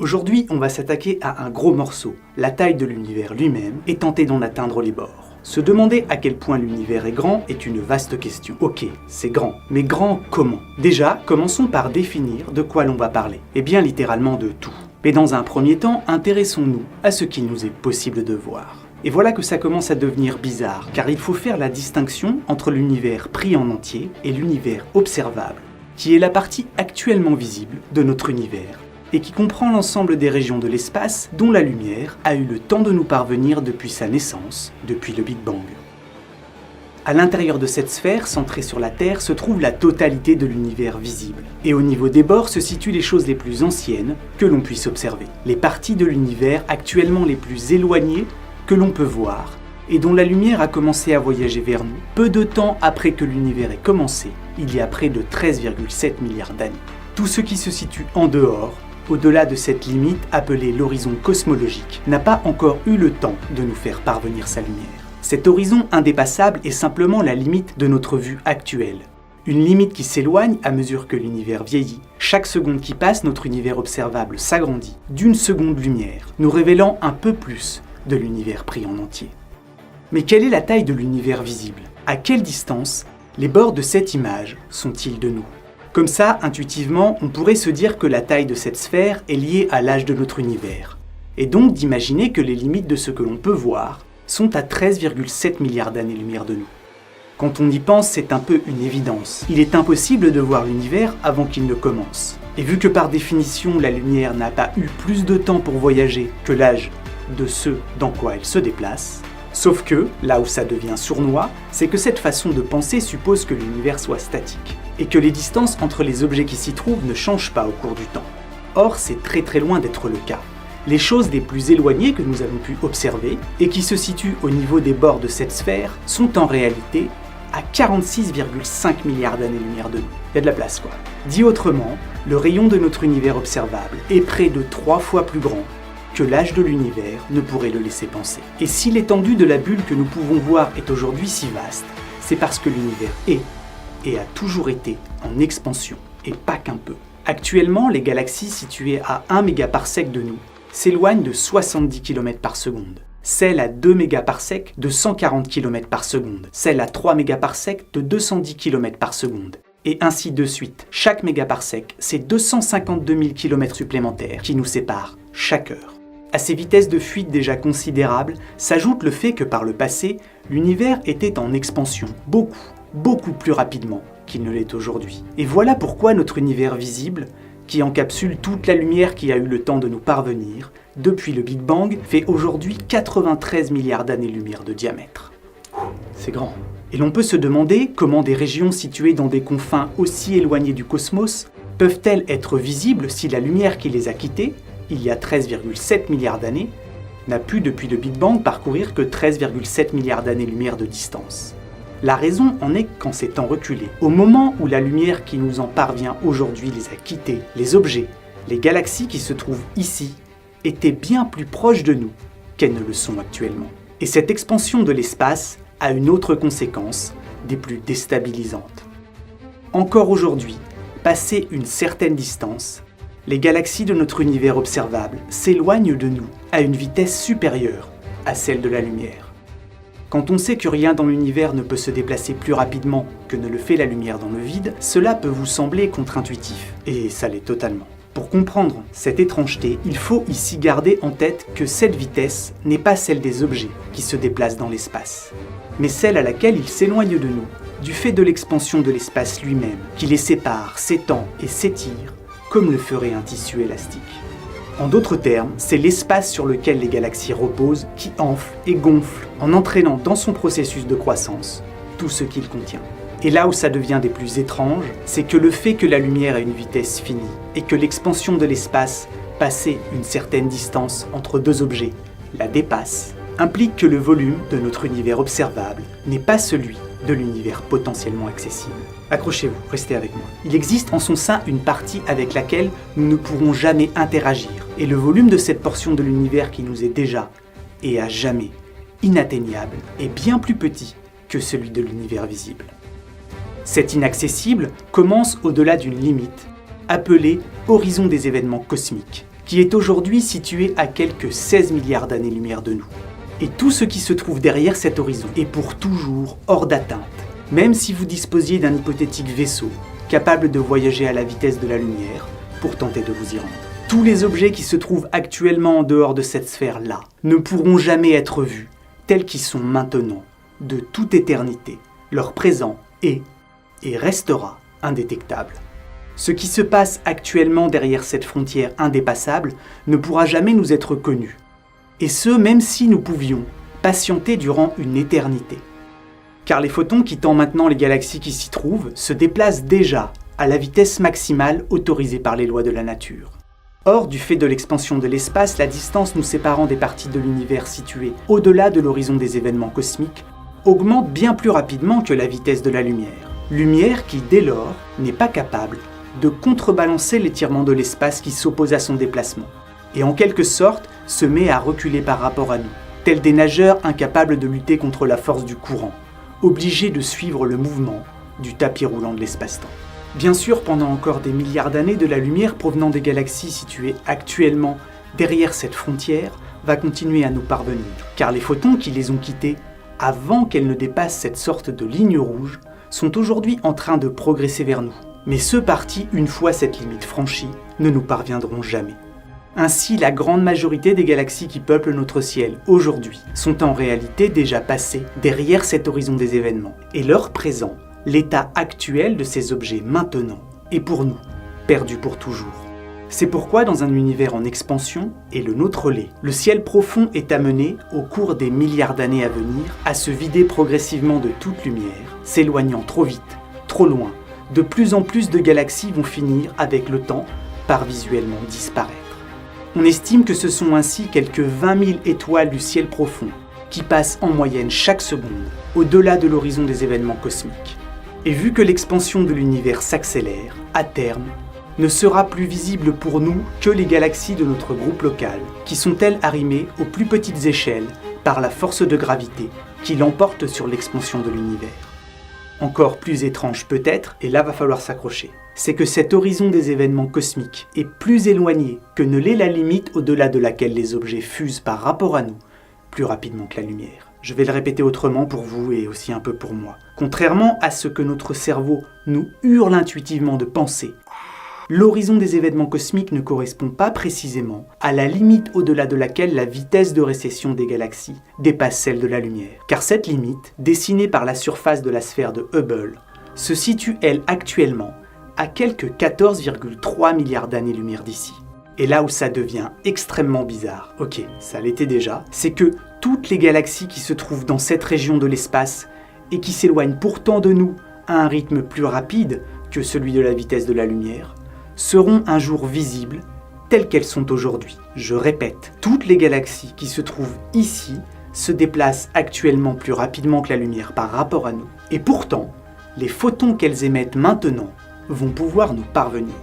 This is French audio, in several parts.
Aujourd'hui, on va s'attaquer à un gros morceau, la taille de l'univers lui-même, et tenter d'en atteindre les bords. Se demander à quel point l'univers est grand est une vaste question. Ok, c'est grand, mais grand comment? Déjà, commençons par définir de quoi l'on va parler. Eh bien littéralement de tout. Mais dans un premier temps, intéressons-nous à ce qu'il nous est possible de voir. Et voilà que ça commence à devenir bizarre, car il faut faire la distinction entre l'univers pris en entier et l'univers observable, qui est la partie actuellement visible de notre univers, et qui comprend l'ensemble des régions de l'espace dont la lumière a eu le temps de nous parvenir depuis sa naissance, depuis le Big Bang. À l'intérieur de cette sphère, centrée sur la Terre, se trouve la totalité de l'univers visible. Et au niveau des bords se situent les choses les plus anciennes que l'on puisse observer. Les parties de l'univers actuellement les plus éloignées que l'on peut voir, et dont la lumière a commencé à voyager vers nous, peu de temps après que l'univers ait commencé, il y a près de 13,7 milliards d'années. Tout ce qui se situe en dehors, au-delà de cette limite appelée l'horizon cosmologique, n'a pas encore eu le temps de nous faire parvenir sa lumière. Cet horizon indépassable est simplement la limite de notre vue actuelle. Une limite qui s'éloigne à mesure que l'univers vieillit. Chaque seconde qui passe, notre univers observable s'agrandit d'une seconde-lumière, nous révélant un peu plus de l'univers pris en entier. Mais quelle est la taille de l'univers visible? À quelle distance les bords de cette image sont-ils de nous? Comme ça, intuitivement, on pourrait se dire que la taille de cette sphère est liée à l'âge de notre univers, et donc d'imaginer que les limites de ce que l'on peut voir sont à 13,7 milliards d'années-lumière de nous. Quand on y pense, c'est un peu une évidence. Il est impossible de voir l'univers avant qu'il ne commence. Et vu que par définition, la lumière n'a pas eu plus de temps pour voyager que l'âge de ce dans quoi elle se déplace, sauf que, là où ça devient sournois, c'est que cette façon de penser suppose que l'univers soit statique, et que les distances entre les objets qui s'y trouvent ne changent pas au cours du temps. Or, c'est très loin d'être le cas. Les choses les plus éloignées que nous avons pu observer, et qui se situent au niveau des bords de cette sphère, sont en réalité à 46,5 milliards d'années-lumière de nous. Il y a de la place quoi. Dit autrement, le rayon de notre univers observable est près de 3 fois plus grand que l'âge de l'univers ne pourrait le laisser penser. Et si l'étendue de la bulle que nous pouvons voir est aujourd'hui si vaste, c'est parce que l'univers est, et a toujours été, en expansion, et pas qu'un peu. Actuellement, les galaxies situées à 1 mégaparsec de nous s'éloignent de 70 km par seconde. Celles à 2 mégaparsecs de 140 km par seconde. Celles à 3 mégaparsecs de 210 km par seconde. Et ainsi de suite. Chaque mégaparsec, c'est 252 000 km supplémentaires qui nous séparent chaque heure. À ces vitesses de fuite déjà considérables, s'ajoute le fait que par le passé, l'univers était en expansion beaucoup plus rapidement qu'il ne l'est aujourd'hui. Et voilà pourquoi notre univers visible, qui encapsule toute la lumière qui a eu le temps de nous parvenir, depuis le Big Bang, fait aujourd'hui 93 milliards d'années-lumière de diamètre. C'est grand. Et l'on peut se demander comment des régions situées dans des confins aussi éloignés du cosmos peuvent-elles être visibles si la lumière qui les a quittées, il y a 13,7 milliards d'années, n'a pu depuis le Big Bang parcourir que 13,7 milliards d'années-lumière de distance. La raison en est qu'en ces temps reculés, au moment où la lumière qui nous en parvient aujourd'hui les a quittés, les objets, les galaxies qui se trouvent ici, étaient bien plus proches de nous qu'elles ne le sont actuellement. Et cette expansion de l'espace a une autre conséquence, des plus déstabilisantes. Encore aujourd'hui, passé une certaine distance, les galaxies de notre univers observable s'éloignent de nous à une vitesse supérieure à celle de la lumière. Quand on sait que rien dans l'univers ne peut se déplacer plus rapidement que ne le fait la lumière dans le vide, cela peut vous sembler contre-intuitif, et ça l'est totalement. Pour comprendre cette étrangeté, il faut ici garder en tête que cette vitesse n'est pas celle des objets qui se déplacent dans l'espace, mais celle à laquelle ils s'éloignent de nous, du fait de l'expansion de l'espace lui-même, qui les sépare, s'étend et s'étire, comme le ferait un tissu élastique. En d'autres termes, c'est l'espace sur lequel les galaxies reposent qui enfle et gonfle en entraînant dans son processus de croissance tout ce qu'il contient. Et là où ça devient des plus étranges, c'est que le fait que la lumière a une vitesse finie et que l'expansion de l'espace, passée une certaine distance entre deux objets, la dépasse, implique que le volume de notre univers observable n'est pas celui de l'univers potentiellement accessible. Accrochez-vous, restez avec moi. Il existe en son sein une partie avec laquelle nous ne pourrons jamais interagir, et le volume de cette portion de l'univers qui nous est déjà, et à jamais, inatteignable, est bien plus petit que celui de l'univers visible. Cet inaccessible commence au-delà d'une limite, appelée horizon des événements cosmiques, qui est aujourd'hui situé à quelques 16 milliards d'années-lumière de nous. Et tout ce qui se trouve derrière cet horizon est pour toujours hors d'atteinte, même si vous disposiez d'un hypothétique vaisseau capable de voyager à la vitesse de la lumière pour tenter de vous y rendre. Tous les objets qui se trouvent actuellement en dehors de cette sphère-là ne pourront jamais être vus tels qu'ils sont maintenant, de toute éternité. Leur présent est et restera indétectable. Ce qui se passe actuellement derrière cette frontière indépassable ne pourra jamais nous être connu. Et ce, même si nous pouvions patienter durant une éternité. Car les photons quittant maintenant les galaxies qui s'y trouvent se déplacent déjà à la vitesse maximale autorisée par les lois de la nature. Or, du fait de l'expansion de l'espace, la distance nous séparant des parties de l'univers situées au-delà de l'horizon des événements cosmiques augmente bien plus rapidement que la vitesse de la lumière. Lumière qui, dès lors, n'est pas capable de contrebalancer l'étirement de l'espace qui s'oppose à son déplacement, et en quelque sorte se met à reculer par rapport à nous, tels des nageurs incapables de lutter contre la force du courant, obligés de suivre le mouvement du tapis roulant de l'espace-temps. Bien sûr, pendant encore des milliards d'années, de la lumière provenant des galaxies situées actuellement derrière cette frontière va continuer à nous parvenir, car les photons qui les ont quittées avant qu'elles ne dépassent cette sorte de ligne rouge sont aujourd'hui en train de progresser vers nous. Mais ceux partis, une fois cette limite franchie, ne nous parviendront jamais. Ainsi, la grande majorité des galaxies qui peuplent notre ciel aujourd'hui sont en réalité déjà passées derrière cet horizon des événements. Et leur présent, l'état actuel de ces objets maintenant, est pour nous perdu pour toujours. C'est pourquoi dans un univers en expansion, et le nôtre l'est, le ciel profond est amené, au cours des milliards d'années à venir, à se vider progressivement de toute lumière, s'éloignant trop vite, trop loin. De plus en plus de galaxies vont finir, avec le temps, par visuellement disparaître. On estime que ce sont ainsi quelques 20 000 étoiles du ciel profond qui passent en moyenne chaque seconde au-delà de l'horizon des événements cosmiques. Et vu que l'expansion de l'univers s'accélère, à terme, ne sera plus visible pour nous que les galaxies de notre groupe local, qui sont elles arrimées aux plus petites échelles par la force de gravité qui l'emporte sur l'expansion de l'univers. Encore plus étrange peut-être, et là va falloir s'accrocher, c'est que cet horizon des événements cosmiques est plus éloigné que ne l'est la limite au-delà de laquelle les objets fusent par rapport à nous, plus rapidement que la lumière. Je vais le répéter autrement pour vous et aussi un peu pour moi. Contrairement à ce que notre cerveau nous hurle intuitivement de penser, l'horizon des événements cosmiques ne correspond pas précisément à la limite au-delà de laquelle la vitesse de récession des galaxies dépasse celle de la lumière. Car cette limite, dessinée par la surface de la sphère de Hubble, se situe elle actuellement à quelques 14,3 milliards d'années-lumière d'ici. Et là où ça devient extrêmement bizarre, ok, ça l'était déjà, c'est que toutes les galaxies qui se trouvent dans cette région de l'espace et qui s'éloignent pourtant de nous à un rythme plus rapide que celui de la vitesse de la lumière, seront un jour visibles telles qu'elles sont aujourd'hui. Je répète, toutes les galaxies qui se trouvent ici se déplacent actuellement plus rapidement que la lumière par rapport à nous. Et pourtant, les photons qu'elles émettent maintenant vont pouvoir nous parvenir.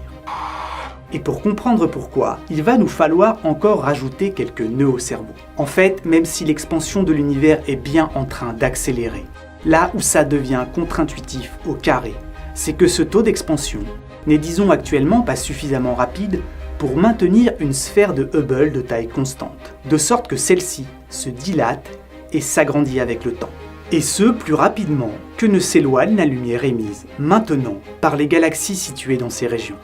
Et pour comprendre pourquoi, il va nous falloir encore rajouter quelques nœuds au cerveau. En fait, même si l'expansion de l'univers est bien en train d'accélérer, là où ça devient contre-intuitif au carré, c'est que ce taux d'expansion n'est disons actuellement pas suffisamment rapide pour maintenir une sphère de Hubble de taille constante, de sorte que celle-ci se dilate et s'agrandit avec le temps. Et ce, plus rapidement que ne s'éloigne la lumière émise maintenant par les galaxies situées dans ces régions.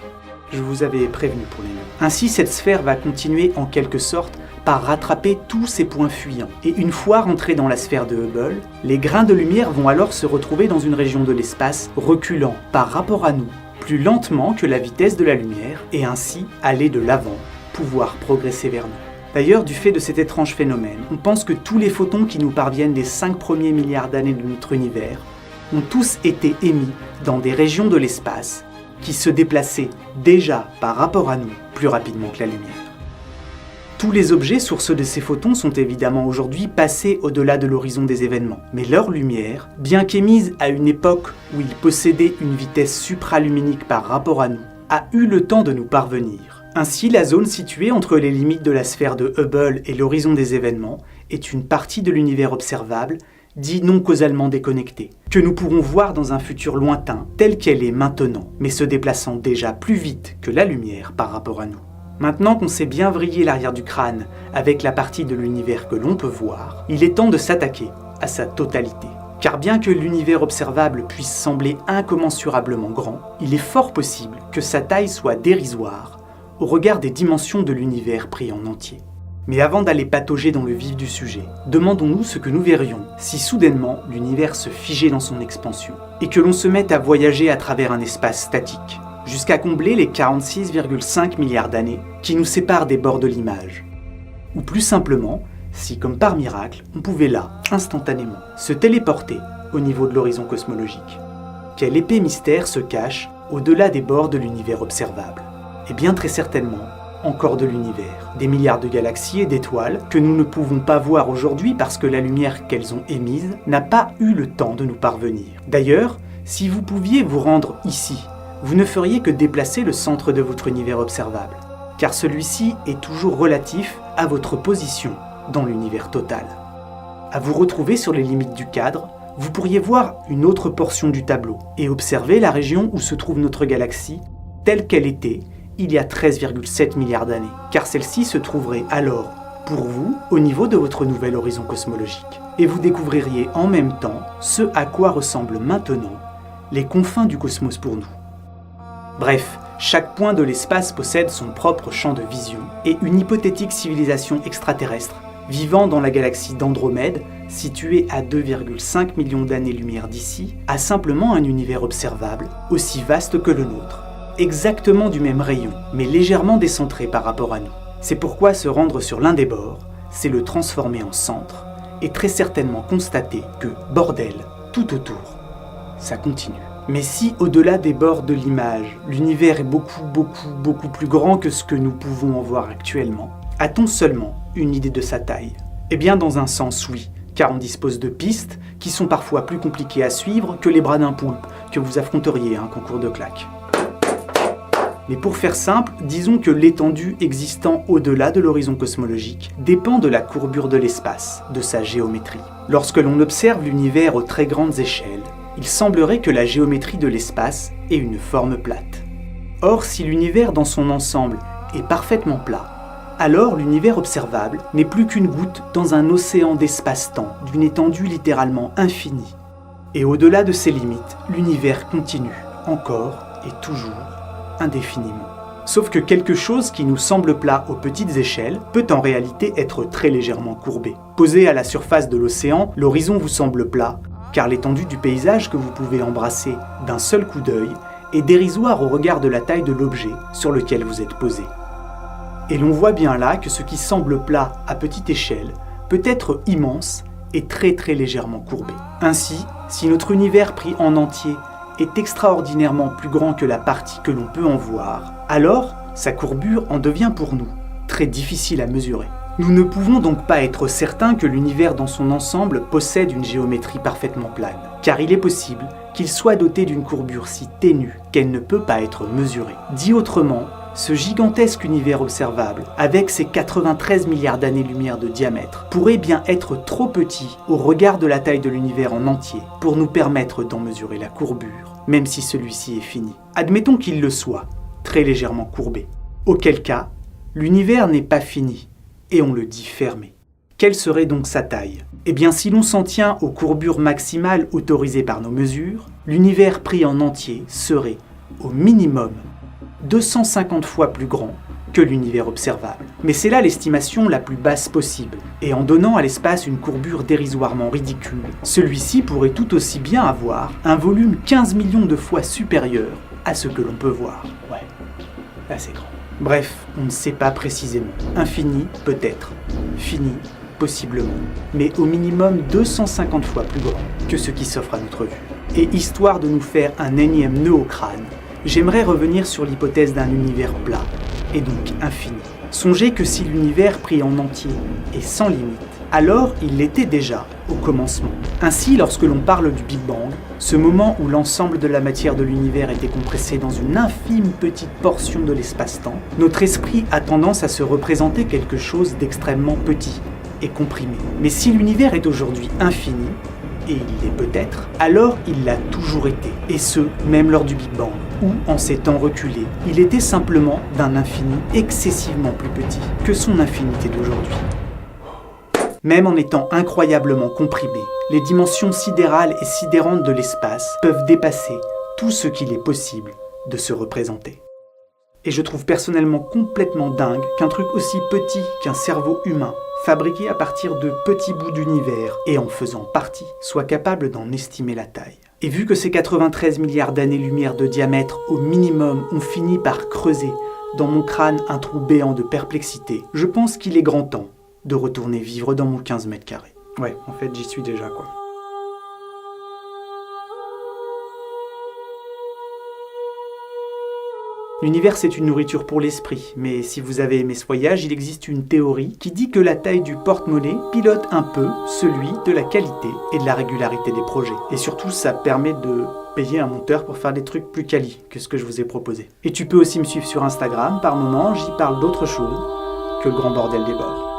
Je vous avais prévenu pour les noms. Ainsi, cette sphère va continuer en quelque sorte par rattraper tous ces points fuyants. Et une fois rentrés dans la sphère de Hubble, les grains de lumière vont alors se retrouver dans une région de l'espace reculant par rapport à nous, plus lentement que la vitesse de la lumière, et ainsi aller de l'avant, pouvoir progresser vers nous. D'ailleurs, du fait de cet étrange phénomène, on pense que tous les photons qui nous parviennent des 5 premiers milliards d'années de notre univers ont tous été émis dans des régions de l'espace qui se déplaçaient déjà par rapport à nous plus rapidement que la lumière. Tous les objets sources de ces photons sont évidemment aujourd'hui passés au-delà de l'horizon des événements, mais leur lumière, bien qu'émise à une époque où ils possédaient une vitesse supraluminique par rapport à nous, a eu le temps de nous parvenir. Ainsi, la zone située entre les limites de la sphère de Hubble et l'horizon des événements est une partie de l'univers observable, dit non causalement déconnectée, que nous pourrons voir dans un futur lointain, telle qu'elle est maintenant, mais se déplaçant déjà plus vite que la lumière par rapport à nous. Maintenant qu'on s'est bien vrillé l'arrière du crâne avec la partie de l'univers que l'on peut voir, il est temps de s'attaquer à sa totalité. Car bien que l'univers observable puisse sembler incommensurablement grand, il est fort possible que sa taille soit dérisoire au regard des dimensions de l'univers pris en entier. Mais avant d'aller patauger dans le vif du sujet, demandons-nous ce que nous verrions si soudainement l'univers se figeait dans son expansion et que l'on se mette à voyager à travers un espace statique, jusqu'à combler les 46,5 milliards d'années qui nous séparent des bords de l'image. Ou plus simplement, si comme par miracle, on pouvait là, instantanément, se téléporter au niveau de l'horizon cosmologique. Quel épais mystère se cache au-delà des bords de l'univers observable? Et bien très certainement, encore de l'univers, des milliards de galaxies et d'étoiles que nous ne pouvons pas voir aujourd'hui parce que la lumière qu'elles ont émise n'a pas eu le temps de nous parvenir. D'ailleurs, si vous pouviez vous rendre ici, vous ne feriez que déplacer le centre de votre univers observable, car celui-ci est toujours relatif à votre position dans l'univers total. À vous retrouver sur les limites du cadre, vous pourriez voir une autre portion du tableau et observer la région où se trouve notre galaxie telle qu'elle était il y a 13,7 milliards d'années, car celle-ci se trouverait alors, pour vous, au niveau de votre nouvel horizon cosmologique. Et vous découvririez en même temps ce à quoi ressemblent maintenant les confins du cosmos pour nous. Bref, chaque point de l'espace possède son propre champ de vision, et une hypothétique civilisation extraterrestre vivant dans la galaxie d'Andromède, située à 2,5 millions d'années-lumière d'ici, a simplement un univers observable, aussi vaste que le nôtre, exactement du même rayon, mais légèrement décentré par rapport à nous. C'est pourquoi se rendre sur l'un des bords, c'est le transformer en centre, et très certainement constater que, bordel, tout autour, ça continue. Mais si, au-delà des bords de l'image, l'univers est beaucoup plus grand que ce que nous pouvons en voir actuellement, a-t-on seulement une idée de sa taille? Eh bien, dans un sens, oui, car on dispose de pistes qui sont parfois plus compliquées à suivre que les bras d'un poulpe que vous affronteriez à un concours de claques. Mais pour faire simple, disons que l'étendue existant au-delà de l'horizon cosmologique dépend de la courbure de l'espace, de sa géométrie. Lorsque l'on observe l'univers aux très grandes échelles, il semblerait que la géométrie de l'espace ait une forme plate. Or, si l'univers dans son ensemble est parfaitement plat, alors l'univers observable n'est plus qu'une goutte dans un océan d'espace-temps d'une étendue littéralement infinie. Et au-delà de ses limites, l'univers continue, encore et toujours, indéfiniment. Sauf que quelque chose qui nous semble plat aux petites échelles peut en réalité être très légèrement courbé. Posé à la surface de l'océan, l'horizon vous semble plat, car l'étendue du paysage que vous pouvez embrasser d'un seul coup d'œil est dérisoire au regard de la taille de l'objet sur lequel vous êtes posé. Et l'on voit bien là que ce qui semble plat à petite échelle peut être immense et très légèrement courbé. Ainsi, si notre univers pris en entier est extraordinairement plus grand que la partie que l'on peut en voir, alors sa courbure en devient pour nous très difficile à mesurer. Nous ne pouvons donc pas être certains que l'univers dans son ensemble possède une géométrie parfaitement plane, car il est possible qu'il soit doté d'une courbure si ténue qu'elle ne peut pas être mesurée. Dit autrement, ce gigantesque univers observable, avec ses 93 milliards d'années-lumière de diamètre, pourrait bien être trop petit au regard de la taille de l'univers en entier pour nous permettre d'en mesurer la courbure, même si celui-ci est fini. Admettons qu'il le soit, très légèrement courbé. Auquel cas, l'univers n'est pas fini, et on le dit fermé. Quelle serait donc sa taille? Eh bien, si l'on s'en tient aux courbures maximales autorisées par nos mesures, l'univers pris en entier serait, au minimum, 250 fois plus grand que l'univers observable. Mais c'est là l'estimation la plus basse possible, et en donnant à l'espace une courbure dérisoirement ridicule, celui-ci pourrait tout aussi bien avoir un volume 15 millions de fois supérieur à ce que l'on peut voir. Ouais, là c'est grand. Bref, on ne sait pas précisément. Infini, peut-être. Fini, possiblement. Mais au minimum 250 fois plus grand que ce qui s'offre à notre vue. Et histoire de nous faire un énième nœud au crâne, j'aimerais revenir sur l'hypothèse d'un univers plat, et donc infini. Songez que si l'univers pris en entier est sans limite, alors il l'était déjà au commencement. Ainsi, lorsque l'on parle du Big Bang, ce moment où l'ensemble de la matière de l'univers était compressé dans une infime petite portion de l'espace-temps, notre esprit a tendance à se représenter quelque chose d'extrêmement petit et comprimé. Mais si l'univers est aujourd'hui infini, et il l'est peut-être, alors il l'a toujours été, et ce, même lors du Big Bang. ou en ces temps reculés, il était simplement d'un infini excessivement plus petit que son infinité d'aujourd'hui. Même en étant incroyablement comprimés, les dimensions sidérales et sidérantes de l'espace peuvent dépasser tout ce qu'il est possible de se représenter. Et je trouve personnellement complètement dingue qu'un truc aussi petit qu'un cerveau humain, fabriqué à partir de petits bouts d'univers et en faisant partie, soit capable d'en estimer la taille. Et vu que ces 93 milliards d'années-lumière de diamètre au minimum ont fini par creuser dans mon crâne un trou béant de perplexité, je pense qu'il est grand temps de retourner vivre dans mon 15 mètres carrés. Ouais, en fait, j'y suis déjà, quoi. L'univers, c'est une nourriture pour l'esprit, mais si vous avez aimé ce voyage, il existe une théorie qui dit que la taille du porte-monnaie pilote un peu celui de la qualité et de la régularité des projets. Et surtout, ça permet de payer un monteur pour faire des trucs plus quali que ce que je vous ai proposé. Et tu peux aussi me suivre sur Instagram, par moments, j'y parle d'autre chose que le grand bordel des bords.